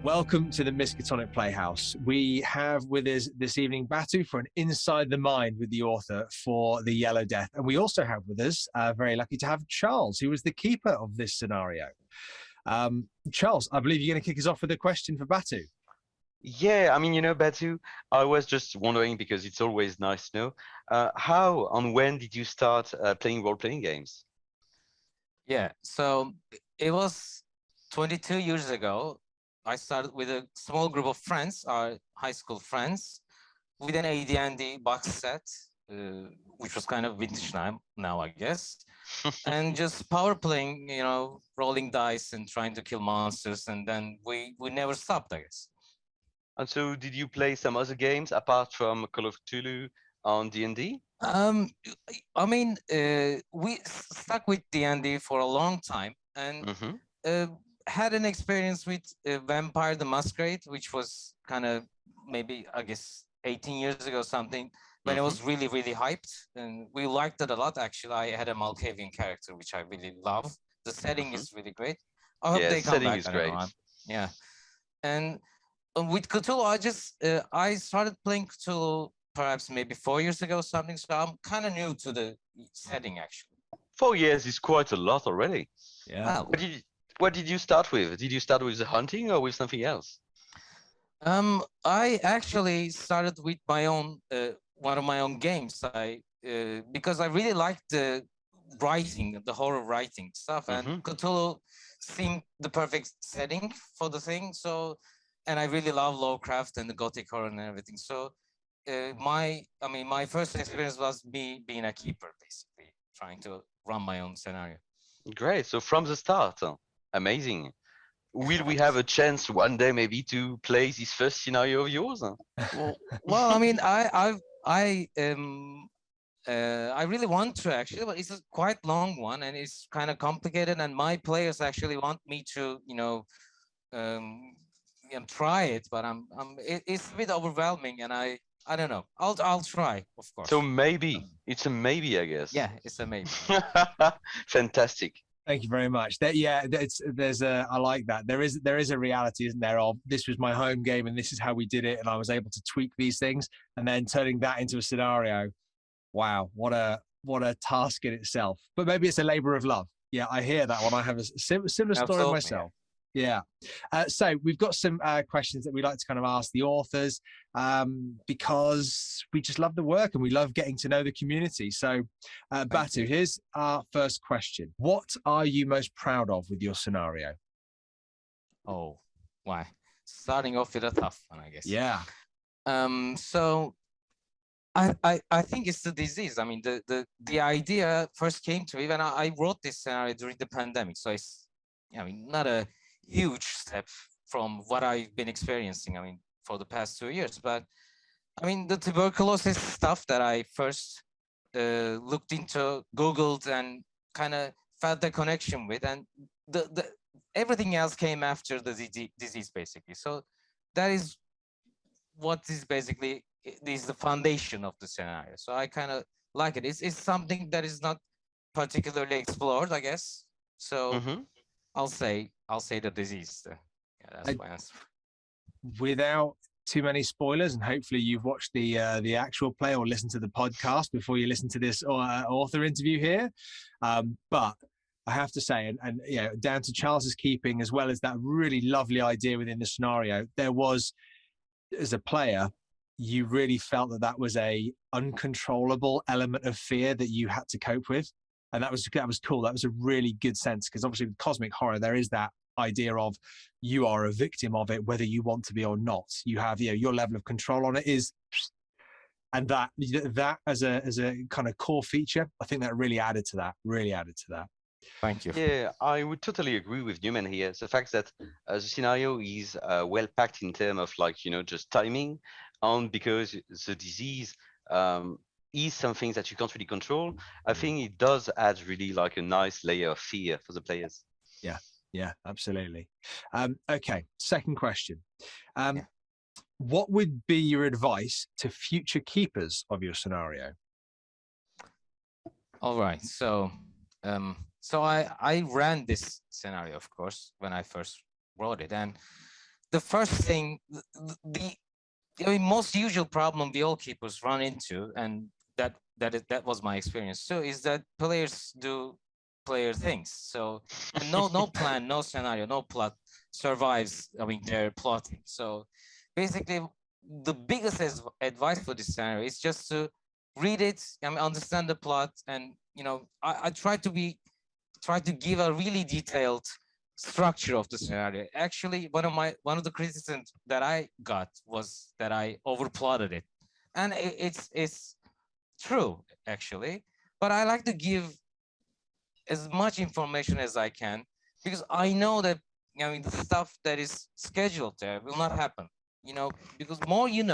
Welcome to the Miskatonic Playhouse. We have with us this evening Batu for an Inside the Mind with the author for The Yellow Death. And we also have with us, very lucky to have Charles, who was the keeper of this scenario. Charles, I believe you're going to kick us off with a question for Batu. Yeah, I mean, Batu, I was just wondering because it's always nice to know how and when did you start playing role-playing games? Yeah, so it was 22 years ago. I started with a small group of friends, our high school friends, with an AD&D box set, which was kind of vintage now, I guess, and just power playing, rolling dice and trying to kill monsters, and then we never stopped, I guess. And so did you play some other games apart from Call of Cthulhu on D&D? I mean, we stuck with D&D for a long time, and had an experience with Vampire the Masquerade, which was kind of maybe, I guess, 18 years ago something, when it was really, really hyped. And we liked it a lot, actually. I had a Malkavian character, which I really love. The setting is really great. I hope they come setting back. is great. Yeah. And with Cthulhu, I started playing Cthulhu perhaps maybe 4 years ago, something. So I'm kind of new to the setting, actually. 4 years is quite a lot already. Yeah. Well, what did you start with? Did you start with the hunting or with something else? I actually started with my own one of my own games. Because I really liked the writing, the horror writing stuff, and Cthulhu seemed the perfect setting for the thing. So, and I really love Lovecraft and the Gothic horror and everything. So, my first experience was me being a keeper, basically trying to run my own scenario. Great. So from the start, amazing. Will we have a chance one day maybe to play this first scenario of yours? Well, I mean, I really want to actually, but it's a quite long one and it's kind of complicated. And my players actually want me to, try it, but it's a bit overwhelming, and I don't know. I'll try, of course. So maybe it's a maybe, I guess. Yeah, it's a maybe. Fantastic. Thank you very much. I like that. There is a reality, isn't there, of this was my home game and this is how we did it, and I was able to tweak these things, and then turning that into a scenario. Wow, what a task in itself. But maybe it's a labor of love. Yeah, I hear that one. I have a similar story myself. Yeah. So we've got some questions that we like to kind of ask the authors because we just love the work and we love getting to know the community. So Batu, here's our first question. What are you most proud of with your scenario? Oh, why? Starting off with a tough one, I guess. Yeah. So I think it's the disease. I mean, the idea first came to me when I wrote this scenario during the pandemic. So it's, not a huge step from what I've been experiencing, for the past 2 years. But the tuberculosis stuff that I first looked into, Googled, and kind of felt the connection with, and the everything else came after the disease, basically. So that is what is basically is the foundation of the scenario. So I kind of like it. It's something that is not particularly explored, I guess. So I'll say the disease. Yeah, that's my answer. Without too many spoilers, and hopefully you've watched the actual play or listened to the podcast before you listen to this author interview here. But I have to say, and down to Charles's keeping, as well as that really lovely idea within the scenario, there was, as a player, you really felt that was a uncontrollable element of fear that you had to cope with. And that was cool. That was a really good sense, because obviously with cosmic horror, there is that idea of you are a victim of it, whether you want to be or not. You have, your level of control on it is, and that as a kind of core feature, I think that really added to that. Thank you. Yeah, I would totally agree with Newman here. The fact that the scenario is well packed in terms of just timing, and because the disease is something that you can't really control, I think it does add really like a nice layer of fear for the players. Yeah, absolutely. Okay, second question. What would be your advice to future keepers of your scenario? All right, so I ran this scenario, of course, when I first wrote it, and the first thing, I mean, most usual problem the all keepers run into, and that was my experience too, is that players do player things. So, and no plan, no scenario, no plot survives. I mean, their plotting. So, basically, the biggest advice for this scenario is just to read it. I mean, understand the plot, and I try to give a really detailed structure of the scenario. Actually, one of the criticisms that I got was that I overplotted it, and it's true actually. But I like to give as much information as I can, because I know that the stuff that is scheduled there will not happen. Because more you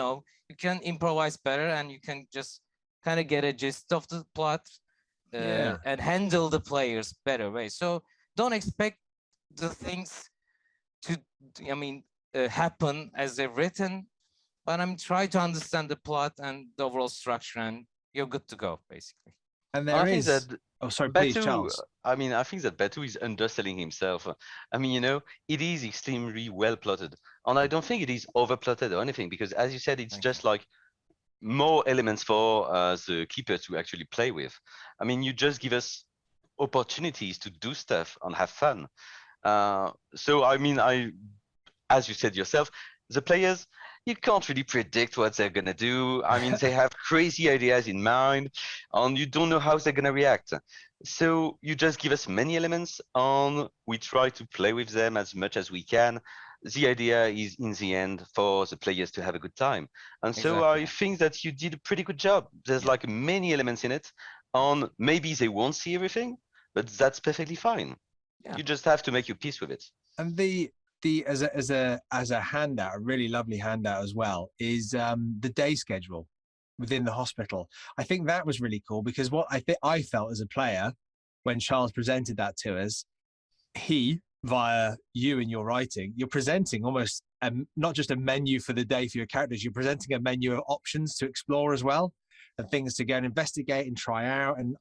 can improvise better, and you can just kind of get a gist of the plot, and handle the players better way. So don't expect the things to, happen as they're written, but I'm trying to understand the plot and the overall structure, and you're good to go, basically. And I there think is. that Oh, sorry, please, Batu, Charles. I mean, I think that Batu is underselling himself. I mean, it is extremely well plotted, and I don't think it is overplotted or anything, because as you said, it's Thank just you. like more elements for the keeper to actually play with. I mean, you just give us opportunities to do stuff and have fun. So I mean, as you said yourself, the players, you can't really predict what they're gonna do. I mean, they have crazy ideas in mind, and you don't know how they're gonna react. So you just give us many elements, and we try to play with them as much as we can. The idea is, in the end, for the players to have a good time. And so Exactly. I think that you did a pretty good job. There's Yeah. like many elements in it, and maybe they won't see everything, but that's perfectly fine. Yeah. You just have to make your peace with it. And the as a handout, a really lovely handout as well, is the day schedule within the hospital. I think that was really cool, because what I felt as a player when Charles presented that to us, he, via you and your writing, you're presenting almost not just a menu for the day for your characters, you're presenting a menu of options to explore as well, and things to go and investigate and try out. And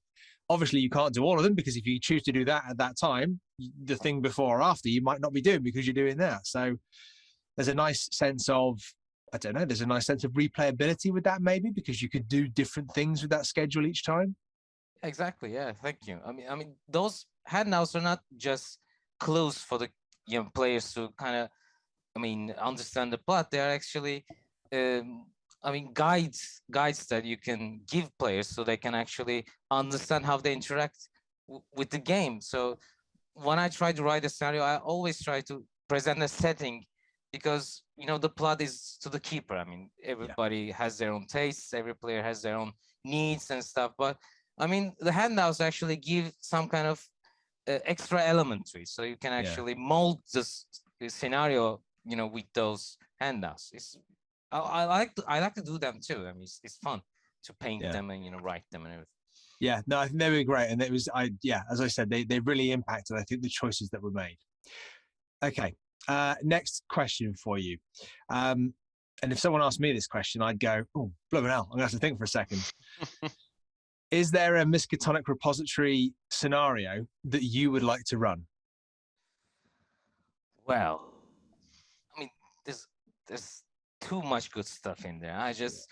obviously you can't do all of them, because if you choose to do that at that time, the thing before or after you might not be doing because you're doing that. So there's a nice sense of, I don't know, there's a nice sense of replayability with that, maybe, because you could do different things with that schedule each time. Exactly. Yeah. Thank you. I mean, those handouts are not just clues for the players to kind of, understand the plot. They are actually, guides that you can give players so they can actually understand how they interact with the game. So when I try to write a scenario, I always try to present a setting, because the plot is to the keeper. I mean, everybody has their own tastes, every player has their own needs and stuff. But the handouts actually give some kind of extra element to it, so you can actually mold this scenario, with those handouts. I like to do them too. I mean, it's fun to paint them and write them and everything. Yeah, no, I think they were great, and it was as I said, they really impacted, I think, the choices that were made. Okay, next question for you. And if someone asked me this question, I'd go, oh, blooming hell, I'm gonna have to think for a second. Is there a Miskatonic repository scenario that you would like to run? Well, there's too much good stuff in there. I just,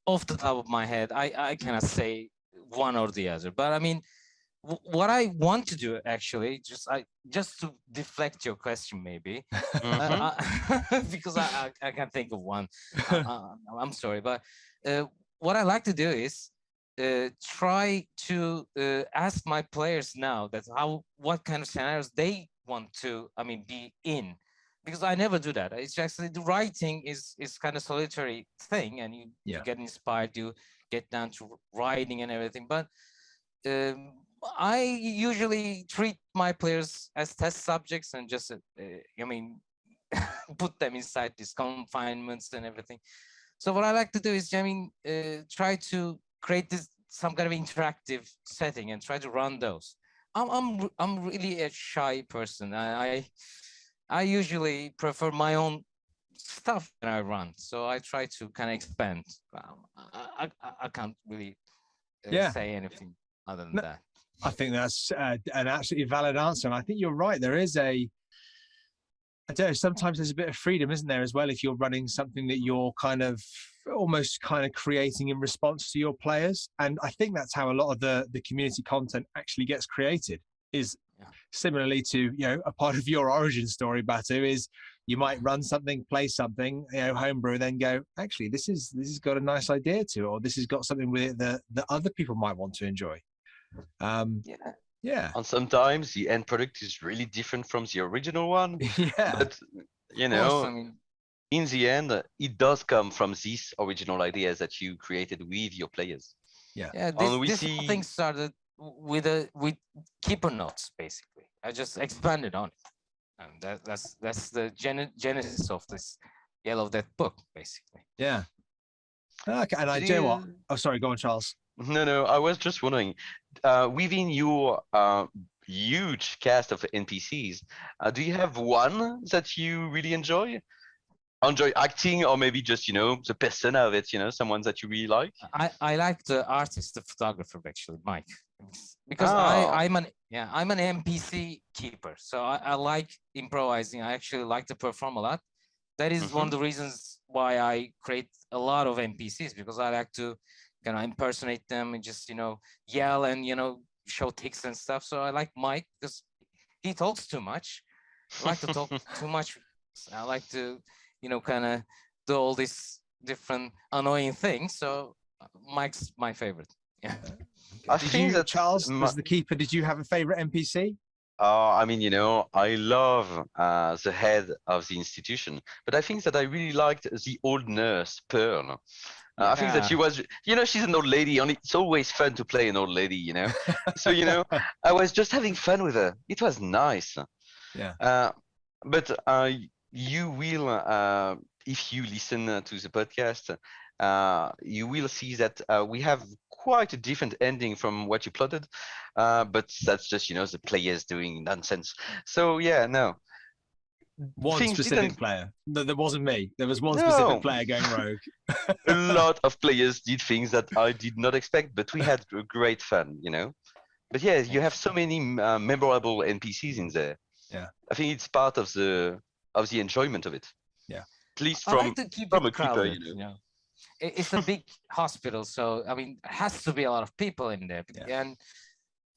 off the top of my head, I cannot say one or the other. But what I want to do, actually, just to deflect your question, maybe, because I can't think of one. I'm sorry, but what I like to do is try to ask my players now that what kind of scenarios they want to be in, because I never do that. It's actually, the writing is kind of solitary thing, and you get inspired, you get down to writing and everything. But I usually treat my players as test subjects, and just put them inside these confinements and everything. So what I like to do is try to create some kind of interactive setting and try to run those. I'm really a shy person. I usually prefer my own stuff that I run, so I try to kind of expand. I can't really say anything other than that. I think that's an absolutely valid answer, and I think you're right. There is I don't know, sometimes there's a bit of freedom, isn't there, as well, if you're running something that you're kind of almost kind of creating in response to your players. And I think that's how a lot of the community content actually gets created, is similarly to, you know, a part of your origin story, Batu, is you might run something, play something, you know, homebrew, then go, actually, this has got a nice idea to it, or this has got something with it that other people might want to enjoy. Yeah. And sometimes the end product is really different from the original one. Yeah. But, you know, in the end, it does come from these original ideas that you created with your players. Yeah. Yeah. This whole thing started with keeper notes, basically. I just expanded on it. And that's the genesis of this Yellow Death book, basically. Yeah. Okay. And I do what? Oh, sorry. Go on, Charles. No, I was just wondering, within your huge cast of NPCs, do you have one that you really enjoy acting, or maybe just, you know, the persona of it, you know, someone that you really like? I like the artist, the photographer, actually, Mike, because I'm an NPC keeper, so I like improvising. I actually like to perform a lot. That is one of the reasons why I create a lot of NPCs, because I like to kind of impersonate them and just, you know, yell and, you know, show tics and stuff. So I like Mike because he talks too much. I like to talk too much. I like to, you know, kind of do all these different annoying things. So Mike's my favorite. Yeah. I think that Charles, as the keeper, did you have a favorite NPC? I mean, you know, I love the head of the institution, but I think that I really liked the old nurse, Pearl. I think that she was, you know, she's an old lady, and it's always fun to play an old lady, you know. So, you know, I was just having fun with her. It was nice. Yeah. But you will, if you listen to the podcast, you will see that we have quite a different ending from what you plotted. But that's just, you know, the players doing nonsense. So yeah, no. One specific player. There wasn't me. There was one specific player going rogue. A lot of players did things that I did not expect, but we had great fun, you know. But yeah, you have so many memorable NPCs in there. Yeah, I think it's part of the enjoyment of it. Yeah, at least I from like to keep a crowded, keeper, you know. It's a big hospital, so I mean, it has to be a lot of people in there, and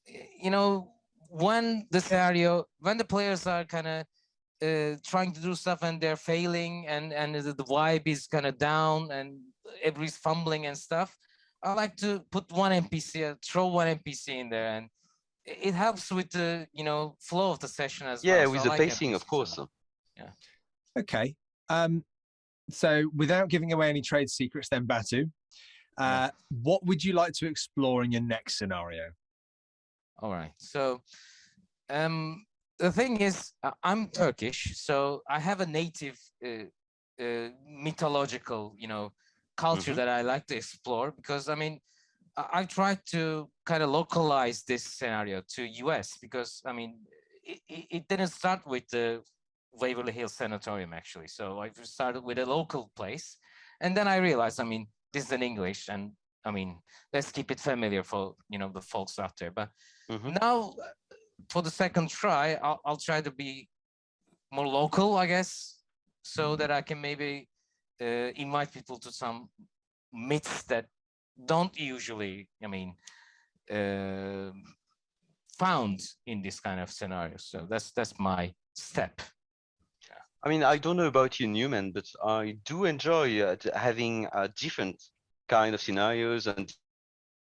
you know, when the players are kind of trying to do stuff and they're failing, and the vibe is kind of down and everybody's fumbling and stuff, I like to put one NPC, throw one NPC in there, and it helps with the, you know, flow of the session as well. Yeah, with the pacing, of course. Yeah. Okay. So without giving away any trade secrets, then Batu, what would you like to explore in your next scenario? All right. So, the thing is, I'm Turkish, so I have a native mythological, you know, culture that I like to explore, because I mean, I've tried to kind of localize this scenario to US, because I mean, it didn't start with the Waverly Hills Sanatorium, actually. So I started with a local place, and then I realized, I mean, this is in English, and I mean, let's keep it familiar for, you know, the folks out there. But now, for the second try, I'll try to be more local, I guess, so that I can maybe invite people to some myths that don't usually, I mean, found in this kind of scenario. So that's my step. I mean, I don't know about you, Newman, but I do enjoy having different kind of scenarios and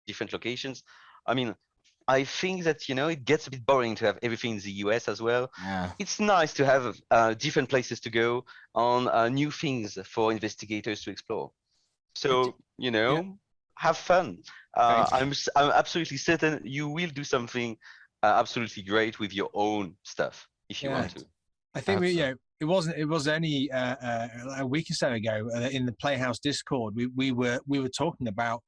different locations. I mean, I think that, you know, it gets a bit boring to have everything in the US as well. Yeah. It's nice to have different places to go on, new things for investigators to explore. So, you know, have fun. I'm absolutely certain you will do something absolutely great with your own stuff if you want to. I think it was only a week or so ago in the Playhouse Discord, we were talking about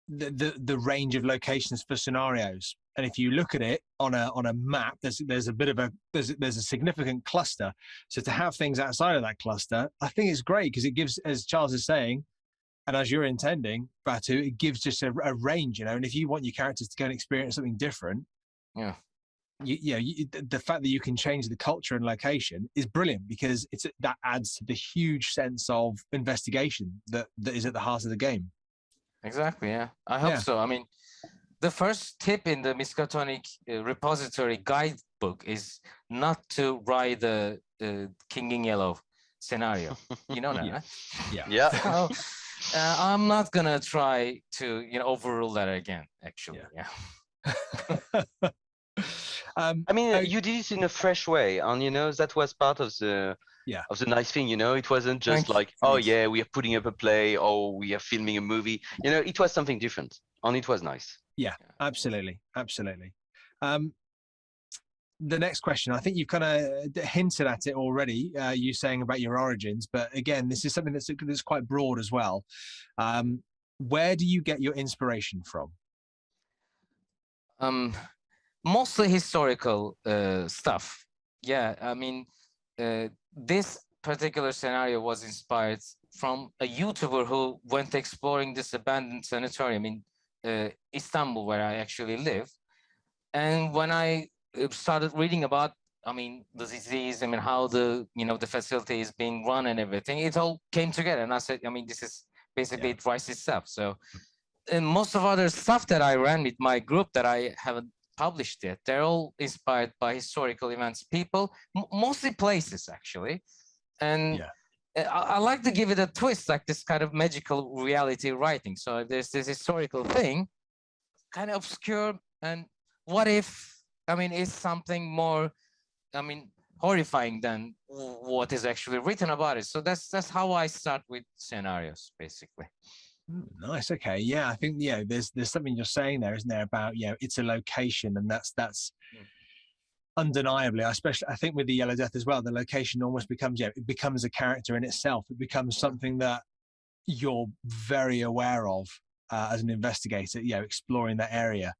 the range of locations for scenarios, and if you look at it on a map, there's a bit of there's a significant cluster. So to have things outside of that cluster, I think it's great, because it gives, as Charles is saying, and as you're intending, Batu, it gives just a range, you know. And if you want your characters to go and experience something different, the fact that you can change the culture and location is brilliant, because that adds to the huge sense of investigation that is at the heart of the game. Exactly. Yeah, I hope so. I mean, the first tip in the Miskatonic repository guidebook is not to write the King in Yellow scenario. You know that, Yeah. Yeah. So, I'm not gonna try to overrule that again. Actually, yeah. I mean, you did it in a fresh way, and that was part of the nice thing. It wasn't just oh yeah, we are putting up a play, or we are filming a movie. It was something different, and it was nice. Yeah, absolutely. The next question, I think you've kind of hinted at it already, you saying about your origins, but again, this is something that's quite broad as well. Where do you get your inspiration from? Mostly historical stuff. Yeah, I mean, this particular scenario was inspired from a YouTuber who went exploring this abandoned sanatorium in Istanbul, where I actually live. And when I started reading about, the disease, how the facility is being run and everything, it all came together. And I said, this is basically it writes itself. So, and most of other stuff that I ran with my group that I haven't published yet, they're all inspired by historical events, people, mostly places actually. And I like to give it a twist, like this kind of magical reality writing. So there's this historical thing, kind of obscure, and what if, it's something more, horrifying than what is actually written about it. So that's how I start with scenarios, basically. Nice. Okay. Yeah, I think there's something you're saying there, isn't there, about it's a location, and that's undeniably, especially I think with the Yellow Death as well, the location almost becomes it becomes a character in itself. It becomes something that you're very aware of as an investigator, exploring that area.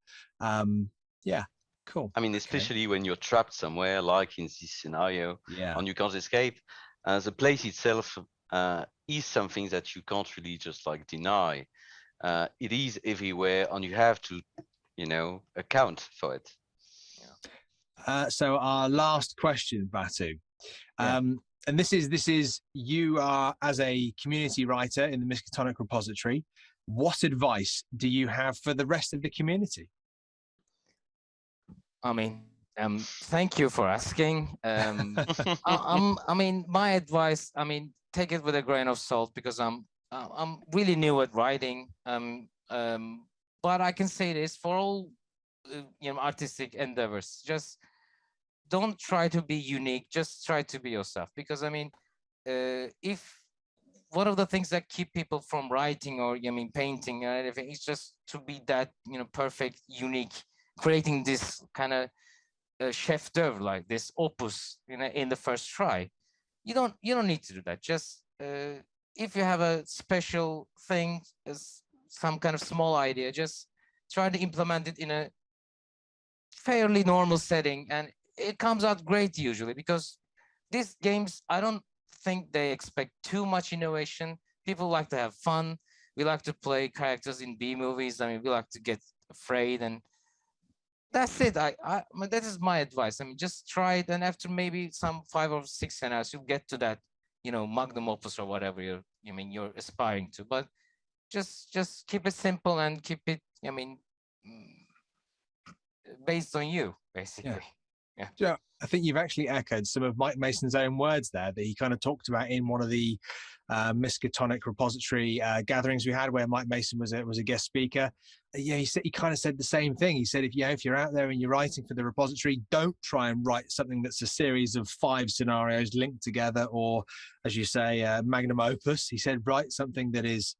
Cool. Especially when you're trapped somewhere, like in this scenario, and you can't escape, the place itself is something that you can't really just deny. It is everywhere, and you have to, account for it. So our last question, Batu, and this is you are, as a community writer in the Miskatonic repository, what advice do you have for the rest of the community? Thank you for asking. My advice, take it with a grain of salt, because I'm really new at writing. But I can say this for all artistic endeavors: just don't try to be unique. Just try to be yourself. Because if one of the things that keep people from writing or painting or anything is just to be that perfect, unique, creating this kind of chef d'oeuvre, like this opus in the first try. You don't need to do that. Just if you have a special thing, some kind of small idea, just try to implement it in a fairly normal setting, and it comes out great usually, because these games, I don't think they expect too much innovation. People like to have fun. We like to play characters in B movies. We like to get afraid, and that's it. That is my advice. Just try it, and after maybe some 5 or 6 scenarios, you'll get to that, magnum opus or whatever you're aspiring to. But just keep it simple and keep it, based on you, basically. Yeah, I think you've actually echoed some of Mike Mason's own words there, that he kind of talked about in one of the Miskatonic repository gatherings we had, where Mike Mason was a guest speaker. He kind of said the same thing. He said, if you're out there and you're writing for the repository, don't try and write something that's a series of 5 scenarios linked together, or, as you say, magnum opus. He said, write something that is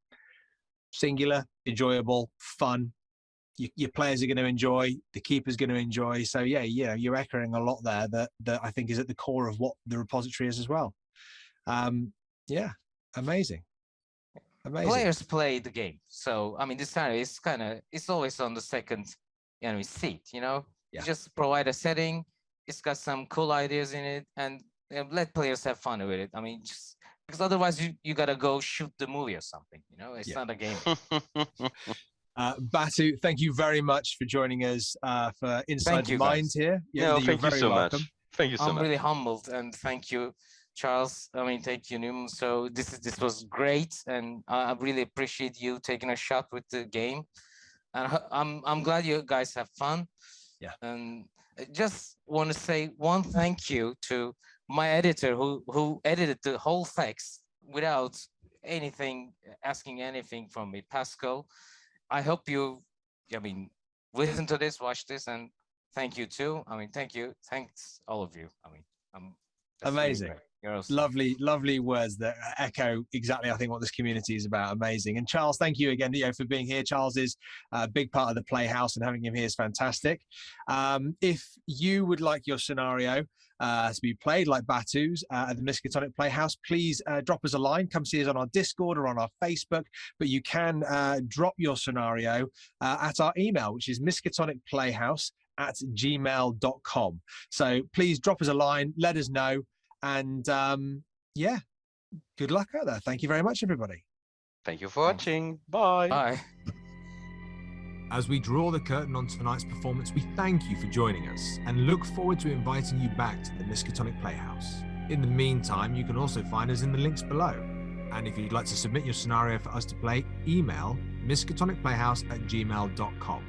singular, enjoyable, fun. Your players are going to enjoy, the keeper's going to enjoy. So you're echoing a lot there that I think is at the core of what the repository is as well. Amazing. Players play the game, so this scenario is it's always on the second seat. You just provide a setting, it's got some cool ideas in it, and let players have fun with it. Just because otherwise you gotta go shoot the movie or something. It's not a game. Batu, thank you very much for joining us for Inside the Mind here. Yeah, no, thank you so welcome. much. Thank you so much. I'm really humbled, and thank you, Charles. I mean, thank you, Newman. So this was great, and I really appreciate you taking a shot with the game. And I'm glad you guys have fun. Yeah. And I just want to say one thank you to my editor who edited the whole text without asking anything from me, Pascal. I hope you, listen to this, watch this, and thank you too. Thank you. Thanks all of you. Amazing. Really awesome. Lovely words that echo exactly, I think, what this community is about. Amazing. And Charles, thank you again, for being here. Charles is a big part of the Playhouse, and having him here is fantastic. If you would like your scenario to be played like Batu's at the Miskatonic Playhouse, please drop us a line. Come see us on our Discord or on our Facebook, but you can drop your scenario at our email, which is miskatonicplayhouse@gmail.com. So please drop us a line, let us know, and yeah, good luck out there. Thank you very much, everybody. Thank you for watching. Bye. Bye. As we draw the curtain on tonight's performance, we thank you for joining us and look forward to inviting you back to the Miskatonic Playhouse. In the meantime, you can also find us in the links below. And if you'd like to submit your scenario for us to play, email miskatonicplayhouse@gmail.com.